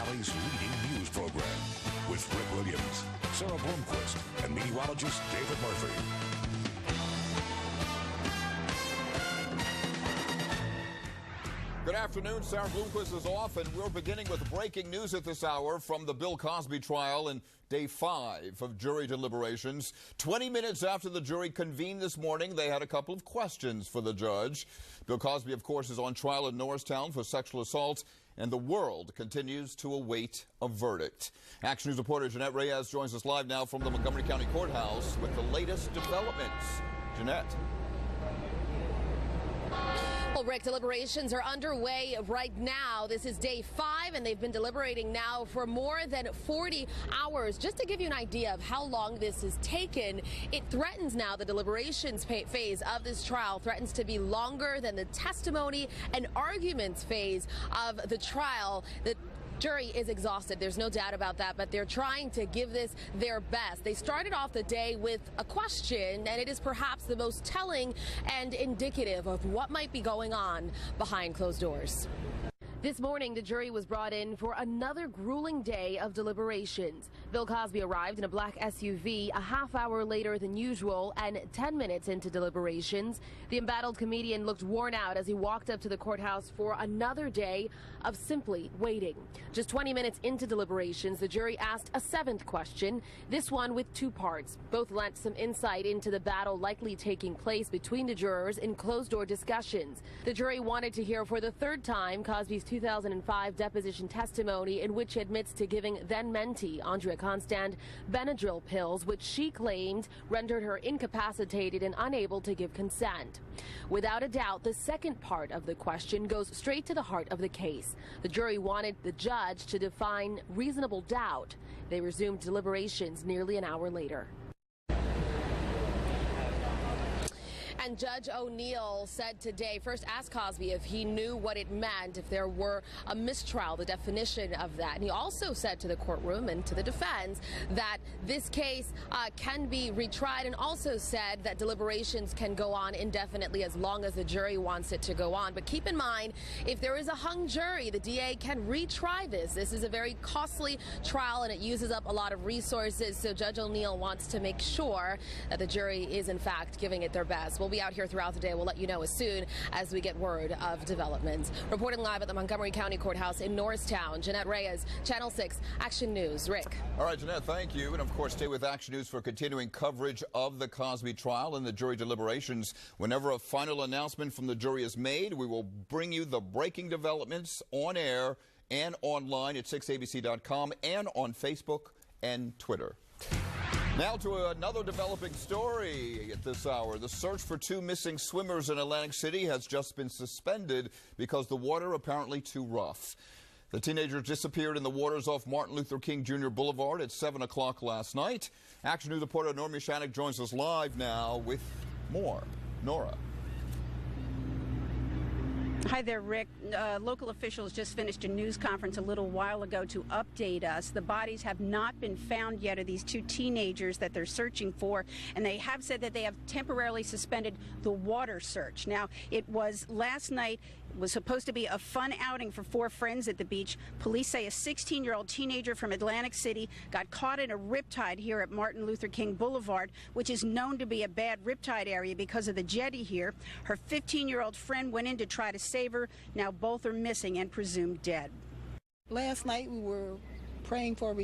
Valley's leading news program with Rick Williams, Sarah Bloomquist, and meteorologist David Murphy. Good afternoon. Sarah Bloomquist is off, and we're beginning with breaking news at this hour from the Bill Cosby trial in day 5 of jury deliberations. 20 minutes after the jury convened this morning, they had a couple of questions for the judge. Bill Cosby, of course, is on trial in Norristown for sexual assault, and the world continues to await a verdict. Action News reporter Jeanette Reyes joins us live now from the Montgomery County Courthouse with the latest developments. Jeanette. Well, Rick, deliberations are underway right now. This is day 5, and they've been deliberating now for more than 40 hours. Just to give you an idea of how long this has taken, it threatens now, the deliberations phase of this trial threatens to be longer than the testimony and arguments phase of the trial. The jury is exhausted. There's no doubt about that, but they're trying to give this their best. They started off the day with a question, and it is perhaps the most telling and indicative of what might be going on behind closed doors. This morning, the jury was brought in for another grueling day of deliberations. Bill Cosby arrived in a black SUV a half hour later than usual, and 10 minutes into deliberations, the embattled comedian looked worn out as he walked up to the courthouse for another day of simply waiting. Just 20 minutes into deliberations, the jury asked a 7th question, this one with 2 parts. Both lent some insight into the battle likely taking place between the jurors in closed-door discussions. The jury wanted to hear for the 3rd time Cosby's 2005 deposition testimony, in which he admits to giving then-mentee Andrea Constand Benadryl pills, which she claimed rendered her incapacitated and unable to give consent. Without a doubt, the 2nd part of the question goes straight to the heart of the case. The jury wanted the judge to define reasonable doubt. They resumed deliberations nearly an hour later. And Judge O'Neill said today, first asked Cosby if he knew what it meant if there were a mistrial, the definition of that. And he also said to the courtroom and to the defense that this case can be retried, and also said that deliberations can go on indefinitely as long as the jury wants it to go on. But keep in mind, if there is a hung jury, the DA can retry this. This is a very costly trial, and it uses up a lot of resources. So Judge O'Neill wants to make sure that the jury is, in fact, giving it their best. We'll be out here throughout the day. We'll let you know as soon as we get word of developments. Reporting live at the Montgomery County Courthouse in Norristown, Jeanette Reyes, Channel 6 Action News. Rick. All right, Jeanette, thank you. And of course, stay with Action News for continuing coverage of the Cosby trial and the jury deliberations. Whenever a final announcement from the jury is made, we will bring you the breaking developments on air and online at 6abc.com and on Facebook and Twitter. Now to another developing story at this hour. The search for 2 missing swimmers in Atlantic City has just been suspended because the water apparently too rough. The teenagers disappeared in the waters off Martin Luther King Jr. Boulevard at 7 o'clock last night. Action News reporter Norma Shannock joins us live now with more. Nora. Hi there, Rick. Local officials just finished a news conference a little while ago to update us. The bodies have not been found yet of these 2 teenagers that they're searching for, and they have said that they have temporarily suspended the water search. Now, it was last night. It was supposed to be a fun outing for 4 friends at the beach. Police say a 16-year-old teenager from Atlantic City got caught in a riptide here at Martin Luther King Boulevard, which is known to be a bad riptide area because of the jetty here. Her 15-year-old friend went in to try to save her. Now both are missing and presumed dead. Last night we were praying for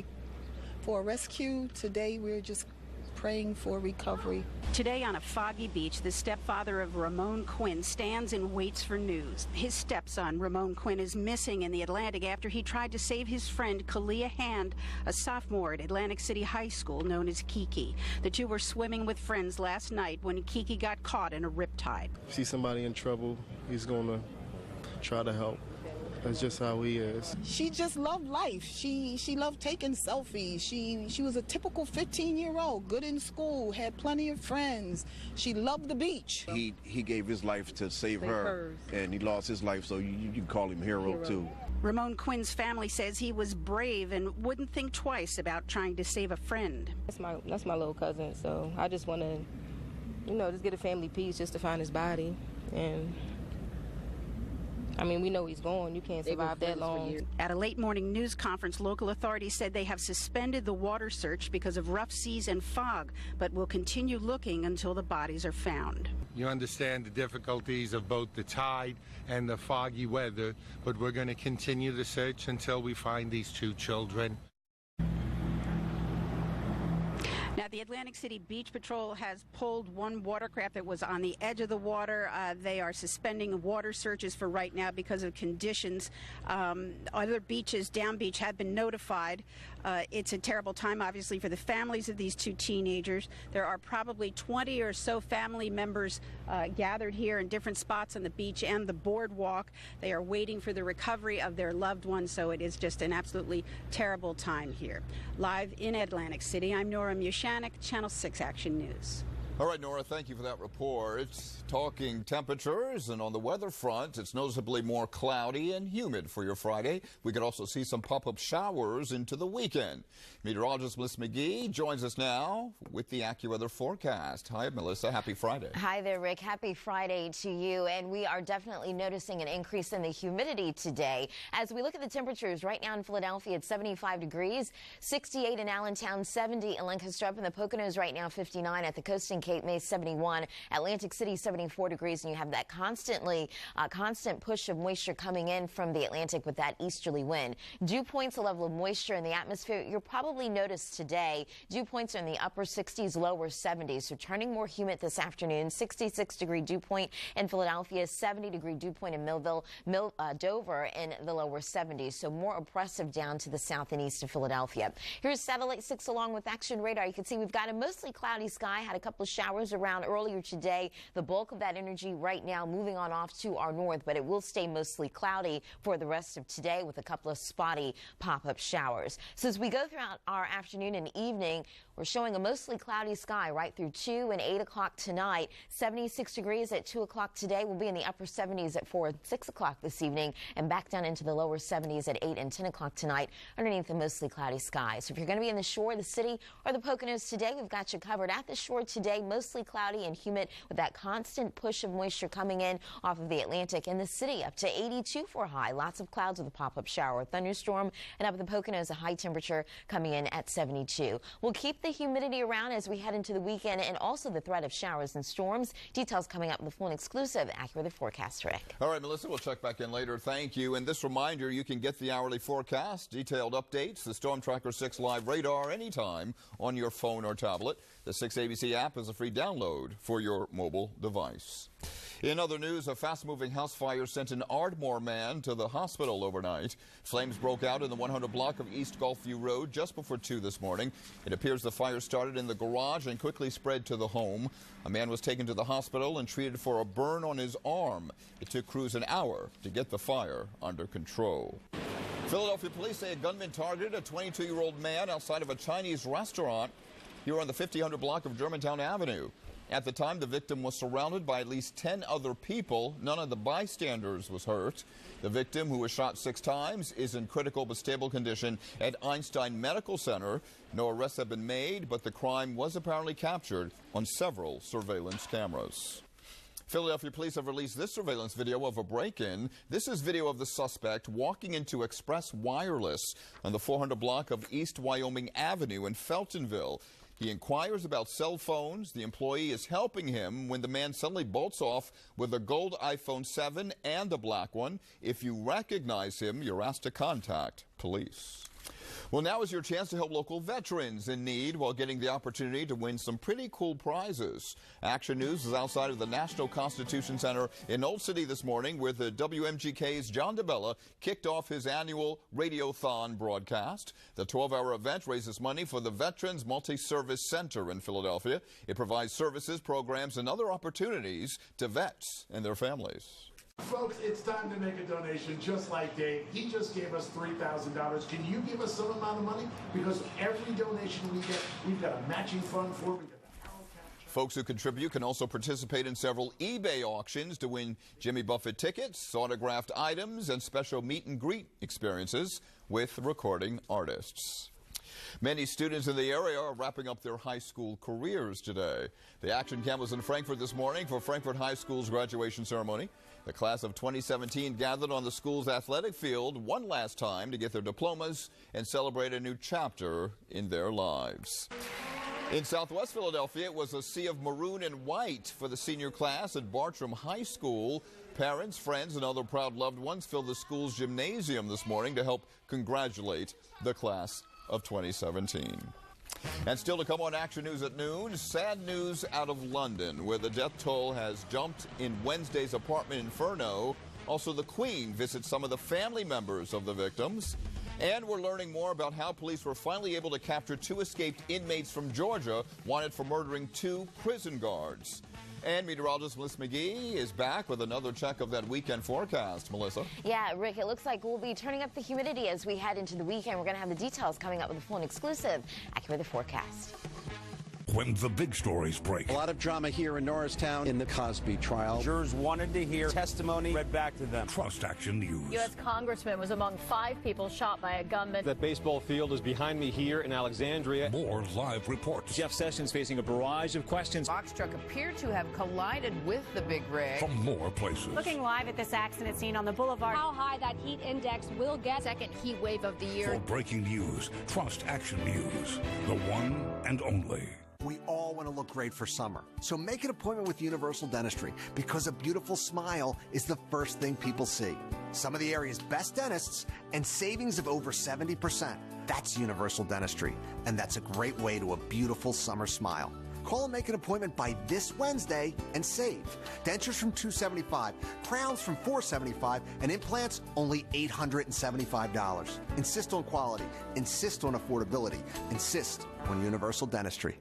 a rescue. Today we're just praying for recovery. Today on a foggy beach, the stepfather of Ramon Quinn stands and waits for news. His stepson, Ramon Quinn, is missing in the Atlantic after he tried to save his friend, Kalia Hand, a sophomore at Atlantic City High School known as Kiki. The 2 were swimming with friends last night when Kiki got caught in a riptide. See somebody in trouble, he's going to try to help. That's just how he is. She just loved life. She loved taking selfies. She was a typical 15-year-old, good in school, had plenty of friends. She loved the beach. He gave his life to save her, and he lost his life, so you can call him hero too. Ramon Quinn's family says he was brave and wouldn't think twice about trying to save a friend. That's my little cousin, so I just want to, just get a family peace just to find his body and I mean, we know he's gone. You can't survive that long. At a late morning news conference, local authorities said they have suspended the water search because of rough seas and fog, but will continue looking until the bodies are found. You understand the difficulties of both the tide and the foggy weather, but we're going to continue the search until we find these 2 children. Now, the Atlantic City Beach Patrol has pulled one watercraft that was on the edge of the water. They are suspending water searches for right now because of conditions. Other beaches, Down Beach, have been notified. It's a terrible time, obviously, for the families of these 2 teenagers. There are probably 20 or so family members gathered here in different spots on the beach and the boardwalk. They are waiting for the recovery of their loved ones, so it is just an absolutely terrible time here. Live in Atlantic City, I'm Nora Mushanek, Channel 6 Action News. All right, Nora, thank you for that report. Talking temperatures, and on the weather front, it's noticeably more cloudy and humid for your Friday. We could also see some pop-up showers into the weekend. Meteorologist Melissa McGee joins us now with the AccuWeather forecast. Hi, Melissa. Happy Friday. Hi there, Rick. Happy Friday to you. And we are definitely noticing an increase in the humidity today. As we look at the temperatures right now in Philadelphia, it's 75 degrees, 68 in Allentown, 70 in Lancaster, up in the Poconos right now, 59 at the coast and Cape May, 71, Atlantic City 74 degrees, and you have that constant push of moisture coming in from the Atlantic with that easterly wind. Dew points, the level of moisture in the atmosphere, you'll probably notice today. Dew points are in the upper 60s, lower 70s, so turning more humid this afternoon. 66-degree dew point in Philadelphia, 70-degree dew point in Millville, Dover in the lower 70s, so more oppressive down to the south and east of Philadelphia. Here's Satellite 6 along with Action Radar. You can see we've got a mostly cloudy sky, had a couple of showers around earlier today. The bulk of that energy right now moving on off to our north, but it will stay mostly cloudy for the rest of today with a couple of spotty pop-up showers. So as we go throughout our afternoon and evening, we're showing a mostly cloudy sky right through 2 and 8 o'clock tonight. 76 degrees at 2 o'clock today. We'll be in the upper 70s at 4 and 6 o'clock this evening, and back down into the lower 70s at 8 and 10 o'clock tonight underneath the mostly cloudy sky. So if you're going to be in the shore, the city, or the Poconos today, we've got you covered. At the shore today, mostly cloudy and humid with that constant push of moisture coming in off of the Atlantic. In the city, up to 82 for a high. Lots of clouds with a pop-up shower or thunderstorm, and up at the Poconos, a high temperature coming in at 72. We'll keep the humidity around as we head into the weekend, and also the threat of showers and storms. Details coming up with the full and exclusive AccuWeather forecast, Rick. All right, Melissa, we'll check back in later. Thank you. And this reminder, you can get the hourly forecast, detailed updates, the Storm Tracker 6 live radar anytime on your phone or tablet. The 6ABC app is a free download for your mobile device. In other news, a fast-moving house fire sent an Ardmore man to the hospital overnight. Flames broke out in the 100 block of East Gulfview Road just before 2 this morning. It appears the fire started in the garage and quickly spread to the home. A man was taken to the hospital and treated for a burn on his arm. It took crews an hour to get the fire under control. Philadelphia police say a gunman targeted a 22-year-old man outside of a Chinese restaurant here on the 5000 block of Germantown Avenue. At the time, the victim was surrounded by at least 10 other people. None of the bystanders was hurt. The victim, who was shot 6 times, is in critical but stable condition at Einstein Medical Center. No arrests have been made, but the crime was apparently captured on several surveillance cameras. Philadelphia police have released this surveillance video of a break-in. This is video of the suspect walking into Express Wireless on the 400 block of East Wyoming Avenue in Feltonville. He inquires about cell phones. The employee is helping him when the man suddenly bolts off with a gold iPhone 7 and a black one. If you recognize him, you're asked to contact police. Well, now is your chance to help local veterans in need while getting the opportunity to win some pretty cool prizes. Action News is outside of the National Constitution Center in Old City this morning, where the WMGK's John DeBella kicked off his annual Radiothon broadcast. The 12-hour event raises money for the Veterans Multi-Service Center in Philadelphia. It provides services, programs, and other opportunities to vets and their families. Folks, it's time to make a donation just like Dave. He just gave us $3,000. Can you give us some amount of money? Because every donation we get, we've got a matching fund for. Folks who contribute can also participate in several eBay auctions to win Jimmy Buffett tickets, autographed items, and special meet and greet experiences with recording artists. Many students in the area are wrapping up their high school careers today. The action camp was in Frankfort this morning for Frankfort High School's graduation ceremony. The class of 2017 gathered on the school's athletic field one last time to get their diplomas and celebrate a new chapter in their lives. In Southwest Philadelphia, it was a sea of maroon and white for the senior class at Bartram High School. Parents, friends, and other proud loved ones filled the school's gymnasium this morning to help congratulate the class of 2017. And still to come on Action News at noon, sad news out of London, where the death toll has jumped in Wednesday's apartment inferno. Also, the Queen visits some of the family members of the victims. And we're learning more about how police were finally able to capture 2 escaped inmates from Georgia wanted for murdering 2 prison guards. And meteorologist Melissa McGee is back with another check of that weekend forecast. Melissa? Yeah, Rick, it looks like we'll be turning up the humidity as we head into the weekend. We're going to have the details coming up with a full and exclusive AccuWeather forecast. When the big stories break. A lot of drama here in Norristown in the Cosby trial. Jurors wanted to hear testimony read back to them. Trust Action News. U.S. Congressman was among 5 people shot by a gunman. That baseball field is behind me here in Alexandria. More live reports. Jeff Sessions facing a barrage of questions. Box truck appeared to have collided with the big rig. From more places. Looking live at this accident scene on the boulevard. How high that heat index will get. Second heat wave of the year. For breaking news, trust Action News. The one and only. We all want to look great for summer. So make an appointment with Universal Dentistry because a beautiful smile is the first thing people see. Some of the area's best dentists and savings of over 70%. That's Universal Dentistry, and that's a great way to a beautiful summer smile. Call and make an appointment by this Wednesday and save. Dentures from $275, crowns from $475, and implants only $875. Insist on quality. Insist on affordability. Insist on Universal Dentistry.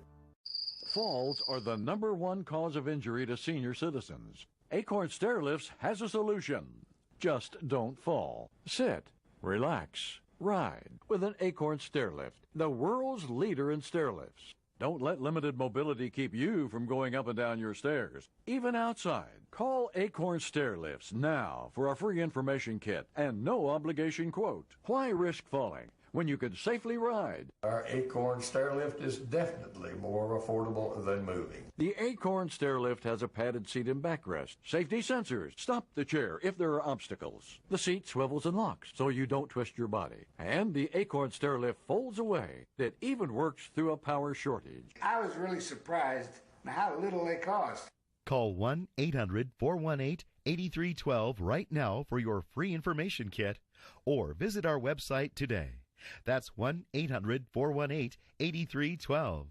Falls are the #1 cause of injury to senior citizens. Acorn Stairlifts has a solution. Just don't fall. Sit, relax, ride with an Acorn Stairlift, the world's leader in stairlifts. Don't let limited mobility keep you from going up and down your stairs, even outside. Call Acorn Stairlifts now for a free information kit and no obligation quote. Why risk falling when you can safely ride? Our Acorn Stairlift is definitely more affordable than moving. The Acorn Stairlift has a padded seat and backrest, safety sensors, stop the chair if there are obstacles. The seat swivels and locks so you don't twist your body. And the Acorn Stairlift folds away. It even works through a power shortage. I was really surprised at how little they cost. Call 1-800-418-8312 right now for your free information kit or visit our website today. That's 1-800-418-8312.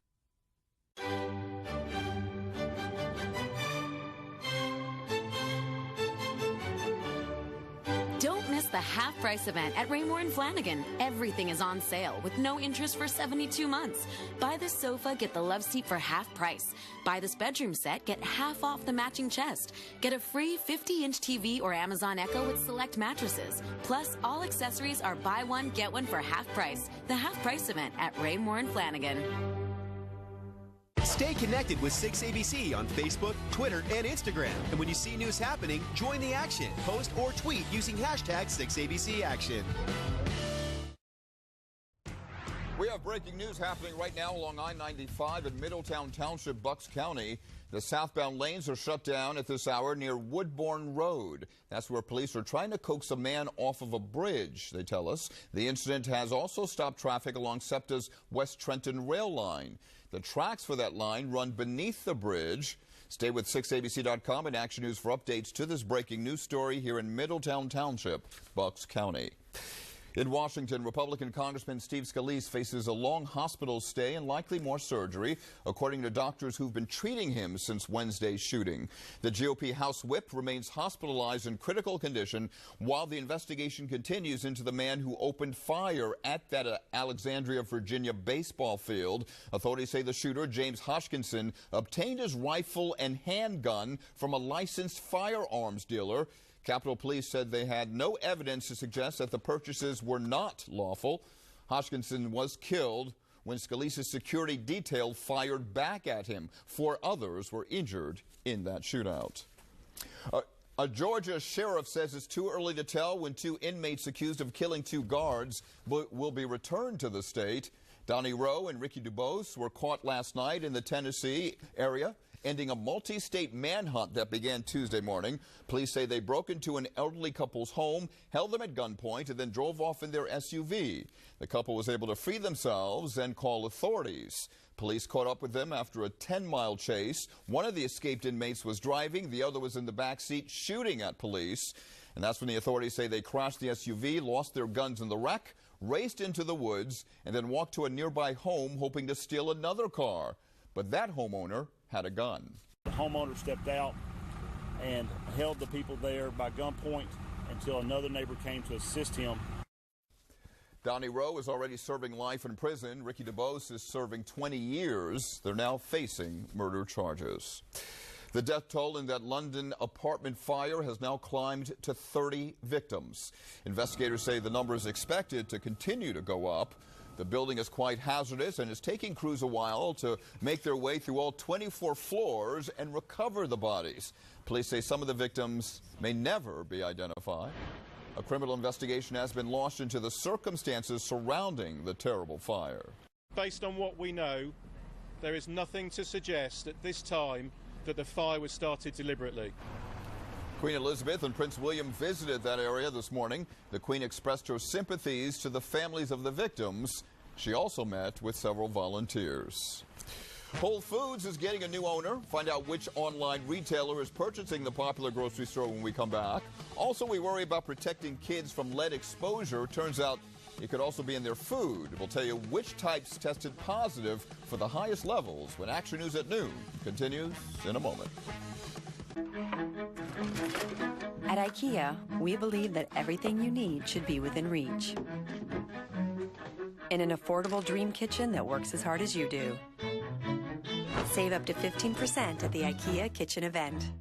Don't miss the half price event at Raymore and Flanagan. Everything is on sale with no interest for 72 months. Buy this sofa, get the love seat for half price. Buy this bedroom set, get half off the matching chest. Get a free 50-inch TV or Amazon Echo with select mattresses. Plus, all accessories are buy one, get one for half price. The half price event at Raymore and Flanagan. Stay connected with 6ABC on Facebook, Twitter, and Instagram. And when you see news happening, join the action. Post or tweet using hashtag 6ABCAction. We have breaking news happening right now along I-95 in Middletown Township, Bucks County. The southbound lanes are shut down at this hour near Woodbourne Road. That's where police are trying to coax a man off of a bridge, they tell us. The incident has also stopped traffic along SEPTA's West Trenton rail line. The tracks for that line run beneath the bridge. Stay with 6ABC.com and Action News for updates to this breaking news story here in Middletown Township, Bucks County. In Washington, Republican Congressman Steve Scalise faces a long hospital stay and likely more surgery, according to doctors who've been treating him since Wednesday's shooting. The GOP House Whip remains hospitalized in critical condition while the investigation continues into the man who opened fire at that Alexandria, Virginia baseball field. Authorities say the shooter, James Hodgkinson, obtained his rifle and handgun from a licensed firearms dealer. Capitol Police said they had no evidence to suggest that the purchases were not lawful. Hodgkinson was killed when Scalise's security detail fired back at him. 4 others were injured in that shootout. A Georgia sheriff says it's too early to tell when 2 inmates accused of killing 2 guards will be returned to the state. Donnie Rowe and Ricky Dubose were caught last night in the Tennessee area, ending a multi-state manhunt that began Tuesday morning. Police say they broke into an elderly couple's home, held them at gunpoint, and then drove off in their SUV. The couple was able to free themselves and call authorities. Police caught up with them after a 10-mile chase. One of the escaped inmates was driving. The other was in the back seat shooting at police. And that's when the authorities say they crashed the SUV, lost their guns in the wreck, raced into the woods, and then walked to a nearby home hoping to steal another car. But that homeowner had a gun. The homeowner stepped out and held the people there by gunpoint until another neighbor came to assist him. Donnie Rowe is already serving life in prison. Ricky Dubose is serving 20 years. They're now facing murder charges. The death toll in that London apartment fire has now climbed to 30 victims. Investigators say the number is expected to continue to go up. The building is quite hazardous and is taking crews a while to make their way through all 24 floors and recover the bodies. Police say some of the victims may never be identified. A criminal investigation has been launched into the circumstances surrounding the terrible fire. Based on what we know, there is nothing to suggest at this time that the fire was started deliberately. Queen Elizabeth and Prince William visited that area this morning. The Queen expressed her sympathies to the families of the victims. She also met with several volunteers. Whole Foods is getting a new owner. Find out which online retailer is purchasing the popular grocery store when we come back. Also, we worry about protecting kids from lead exposure. Turns out it could also be in their food. We'll tell you which types tested positive for the highest levels when Action News at noon continues in a moment. At IKEA, we believe that everything you need should be within reach. In an affordable dream kitchen that works as hard as you do. Save up to 15% at the IKEA Kitchen event.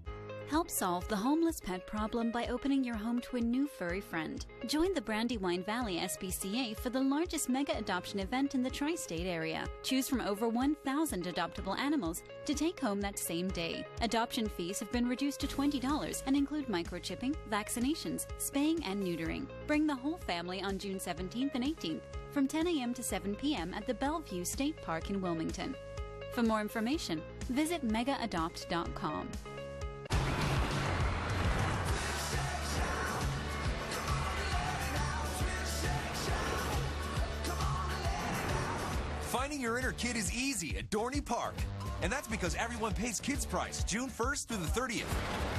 Help solve the homeless pet problem by opening your home to a new furry friend. Join the Brandywine Valley SPCA for the largest mega adoption event in the tri-state area. Choose from over 1,000 adoptable animals to take home that same day. Adoption fees have been reduced to $20 and include microchipping, vaccinations, spaying, and neutering. Bring the whole family on June 17th and 18th from 10 a.m. to 7 p.m. at the Bellevue State Park in Wilmington. For more information, visit megaadopt.com. Finding your inner kid is easy at Dorney Park. And that's because everyone pays Kids Price June 1st through the 30th.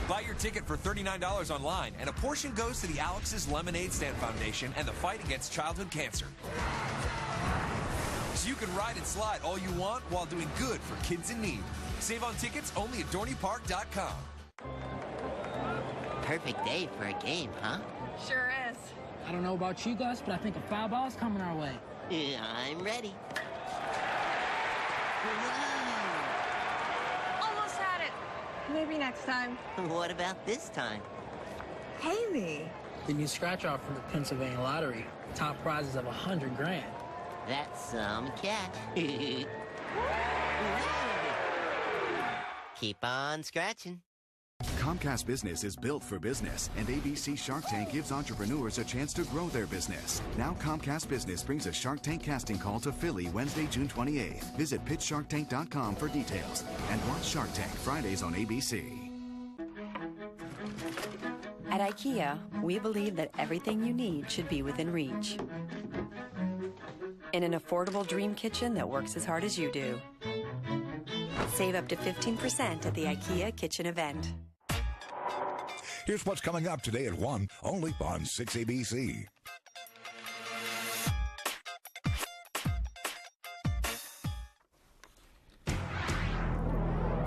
Buy your ticket for $39 online, and a portion goes to the Alex's Lemonade Stand Foundation and the fight against childhood cancer. So you can ride and slide all you want while doing good for kids in need. Save on tickets only at DorneyPark.com. Perfect day for a game, huh? Sure is. I don't know about you guys, but I think a foul ball is coming our way. I'm ready. Almost had it. Maybe next time. What about this time? Haley. The new scratch off from the Pennsylvania Lottery. Top prizes of $100,000. That's some cash. Keep on scratching. Comcast Business is built for business, and ABC Shark Tank gives entrepreneurs a chance to grow their business. Now Comcast Business brings a Shark Tank casting call to Philly Wednesday, June 28th. Visit pitchsharktank.com for details and watch Shark Tank Fridays on ABC. At IKEA, we believe that everything you need should be within reach. In an affordable dream kitchen that works as hard as you do. Save up to 15% at the IKEA Kitchen event. Here's what's coming up today at 1, only on 6ABC.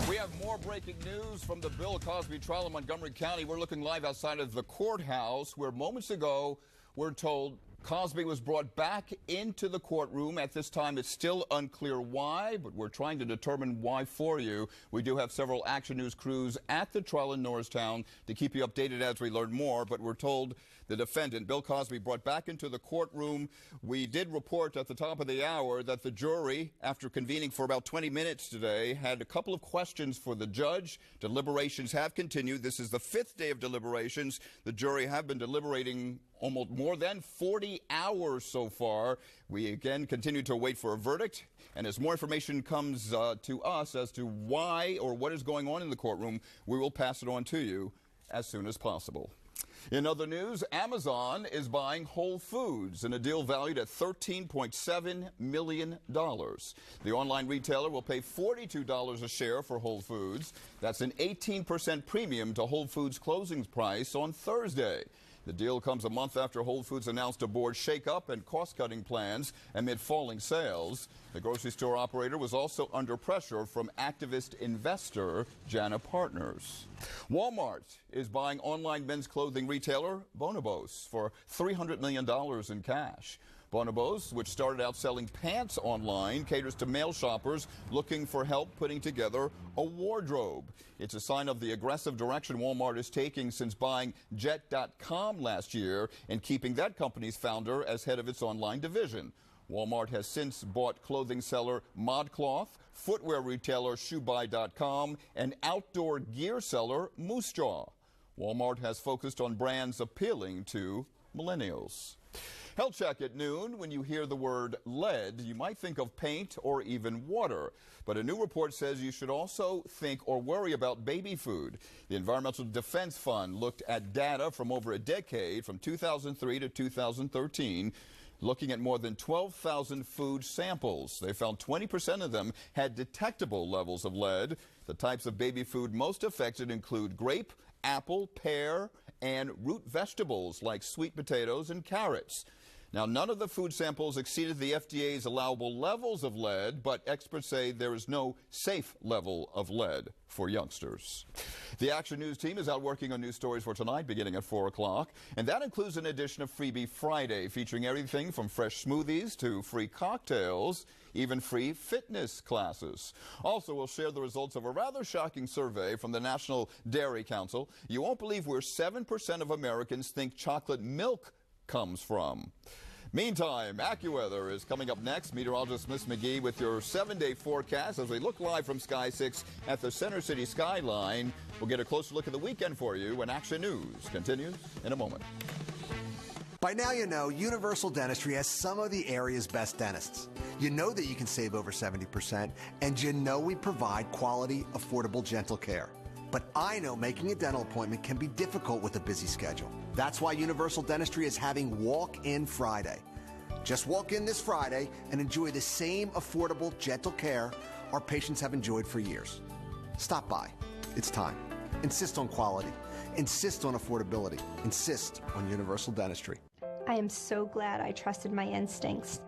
We have more breaking news from the Bill Cosby trial in Montgomery County. We're looking live outside of the courthouse where moments ago we're told Cosby was brought back into the courtroom. At this time, it's still unclear why, but we're trying to determine why for you. We do have several Action News crews at the trial in Norristown to keep you updated as we learn more, but we're told the defendant, Bill Cosby, brought back into the courtroom. We did report at the top of the hour that the jury, after convening for about 20 minutes today, had a couple of questions for the judge. Deliberations have continued. This is the 5th day of deliberations. The jury have been deliberating almost more than 40 3 hours so far. We again continue to wait for a verdict. And as more information comes to us as to why or what is going on in the courtroom, we will pass it on to you as soon as possible. In other news, Amazon is buying Whole Foods in a deal valued at $13.7 million. The online retailer will pay $42 a share for Whole Foods. That's an 18% premium to Whole Foods' closing price on Thursday. The deal comes a month after Whole Foods announced a board shakeup and cost-cutting plans amid falling sales. The grocery store operator was also under pressure from activist investor Jana Partners. Walmart is buying online men's clothing retailer Bonobos for $300 million in cash. Bonobos, which started out selling pants online, caters to male shoppers looking for help putting together a wardrobe. It's a sign of the aggressive direction Walmart is taking since buying Jet.com last year and keeping that company's founder as head of its online division. Walmart has since bought clothing seller ModCloth, footwear retailer ShoeBuy.com, and outdoor gear seller Moosejaw. Walmart has focused on brands appealing to millennials. Health check at noon. When you hear the word lead, you might think of paint or even water. But a new report says you should also think or worry about baby food. The Environmental Defense Fund looked at data from over a decade, from 2003 to 2013, looking at more than 12,000 food samples. They found 20% of them had detectable levels of lead. The types of baby food most affected include grape, apple, pear, and root vegetables like sweet potatoes and carrots. Now, none of the food samples exceeded the FDA's allowable levels of lead, but experts say there is no safe level of lead for youngsters. The Action News team is out working on news stories for tonight, beginning at 4 o'clock, and that includes an edition of Freebie Friday, featuring everything from fresh smoothies to free cocktails, even free fitness classes. Also, we'll share the results of a rather shocking survey from the National Dairy Council. You won't believe where 7% of Americans think chocolate milk comes from. Meantime, AccuWeather is coming up next. Meteorologist Miss McGee with your 7-day forecast as we look live from Sky 6 at the Center City skyline. We'll get a closer look at the weekend for you when Action News continues in a moment. By now you know Universal Dentistry has some of the area's best dentists. You know that you can save over 70%, and you know we provide quality, affordable dental care. But I know making a dental appointment can be difficult with a busy schedule. That's why Universal Dentistry is having Walk-In Friday. Just walk in this Friday and enjoy the same affordable, gentle care our patients have enjoyed for years. Stop by. It's time. Insist on quality. Insist on affordability. Insist on Universal Dentistry. I am so glad I trusted my instincts.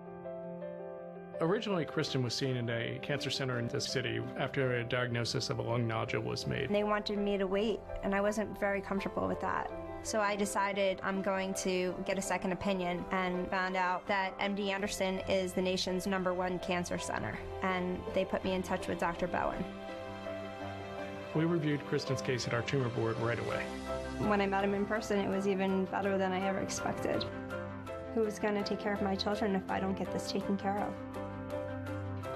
Originally, Kristen was seen in a cancer center in this city after a diagnosis of a lung nodule was made. They wanted me to wait, and I wasn't very comfortable with that. So I decided I'm going to get a second opinion and found out that MD Anderson is the nation's #1 cancer center, and they put me in touch with Dr. Bowen. We reviewed Kristen's case at our tumor board right away. When I met him in person, it was even better than I ever expected. Who's going to take care of my children if I don't get this taken care of?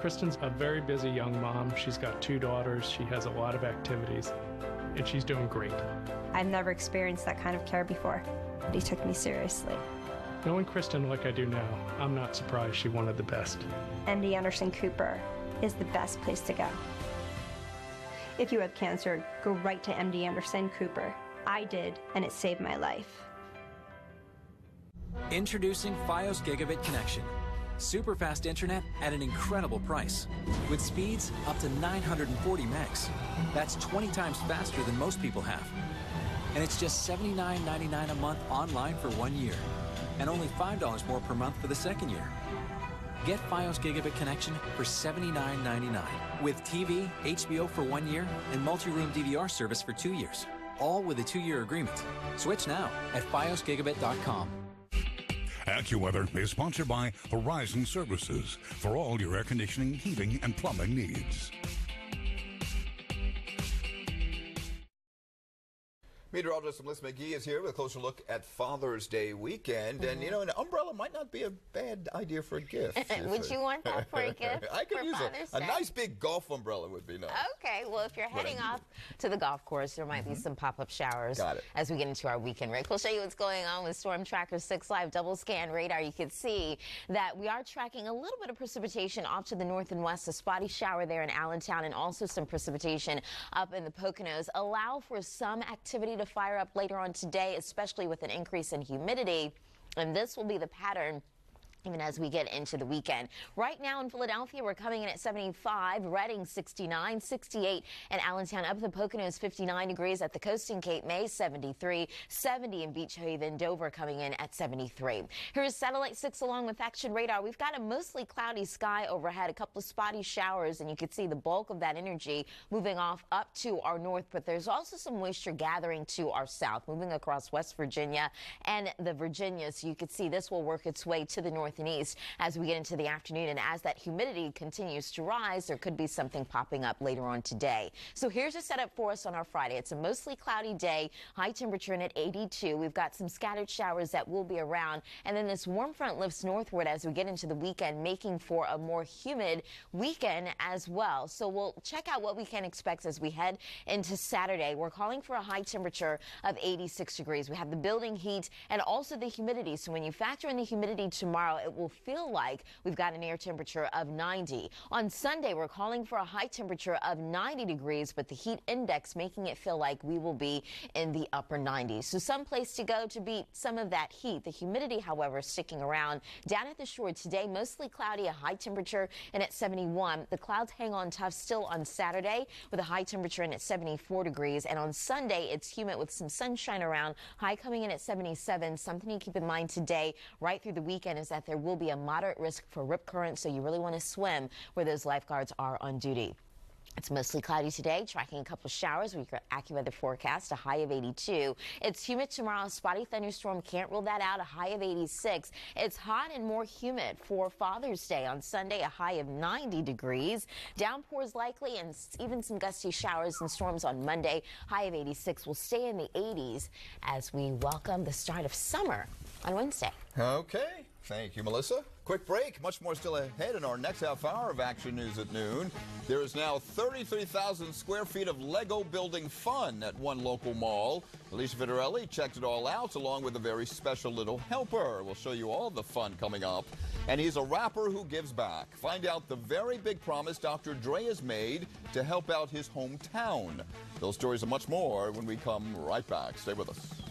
Kristen's a very busy young mom. She's got 2 daughters. She has a lot of activities, and she's doing great. I've never experienced that kind of care before. He took me seriously. Knowing Kristen like I do now, I'm not surprised she wanted the best. MD Anderson Cooper is the best place to go. If you have cancer, go right to MD Anderson Cooper. I did, and it saved my life. Introducing Fios Gigabit Connection. Super fast internet at an incredible price. With speeds up to 940 megs. That's 20 times faster than most people have. And it's just $79.99 a month online for 1 year. And only $5 more per month for the second year. Get Fios Gigabit Connection for $79.99. With TV, HBO for 1 year, and multi-room DVR service for 2 years. All with a 2-year agreement. Switch now at FiosGigabit.com. AccuWeather is sponsored by Horizon Services for all your air conditioning, heating, and plumbing needs. Meteorologist Melissa McGee is here with a closer look at Father's Day weekend. And, you know, an umbrella might not be a bad idea for a gift. Would you want that for a gift? I could use a Day? nice big golf umbrella would be nice. Okay, well, if you're heading off to the golf course, there might be some pop-up showers as we get into our weekend. Rick, we'll show you what's going on with Storm Tracker 6 Live double scan radar. You can see that we are tracking a little bit of precipitation off to the north and west, a spotty shower there in Allentown, and also some precipitation up in the Poconos. Allow for some activity to fire up later on today, especially with an increase in humidity, and this will be the pattern even as we get into the weekend. Right now in Philadelphia, we're coming in at 75, Reading 69, 68, and Allentown up the Poconos 59 degrees at the coast in Cape May 73, 70 in Beach Haven, Dover coming in at 73. Here's Satellite 6 along with Action Radar. We've got a mostly cloudy sky overhead, a couple of spotty showers, and you can see the bulk of that energy moving off up to our north, but there's also some moisture gathering to our south, moving across West Virginia and the Virginias. So you can see this will work its way to the north and east as we get into the afternoon, and as that humidity continues to rise, there could be something popping up later on today. So here's a setup for us on our Friday. It's a mostly cloudy day, high temperature in at 82. We've got some scattered showers that will be around, and then this warm front lifts northward as we get into the weekend, making for a more humid weekend as well. So we'll check out what we can expect as we head into Saturday. We're calling for a high temperature of 86 degrees. We have the building heat and also the humidity. So when you factor in the humidity tomorrow, it will feel like we've got an air temperature of 90. On Sunday, we're calling for a high temperature of 90 degrees, but the heat index making it feel like we will be in the upper 90s. So some place to go to beat some of that heat. The humidity, however, sticking around. Down at the shore today, mostly cloudy, a high temperature in at 71. The clouds hang on tough still on Saturday with a high temperature in at 74 degrees. And on Sunday, it's humid with some sunshine around, high coming in at 77. Something to keep in mind today right through the weekend is that there will be a moderate risk for rip current, so you really want to swim where those lifeguards are on duty. It's mostly cloudy today, tracking a couple showers with your AccuWeather forecast, a high of 82. It's humid tomorrow, spotty thunderstorm, can't rule that out, a high of 86. It's hot and more humid for Father's Day on Sunday, a high of 90 degrees. Downpours likely and even some gusty showers and storms on Monday, high of 86. We'll stay in the 80s as we welcome the start of summer on Wednesday. Okay. Thank you, Melissa. Quick break. Much more still ahead in our next half hour of Action News at noon. There is now 33,000 square feet of Lego building fun at one local mall. Alicia Vitarelli checked it all out along with a very special little helper. We'll show you all the fun coming up. And he's a rapper who gives back. Find out the very big promise Dr. Dre has made to help out his hometown. Those stories and much more when we come right back. Stay with us.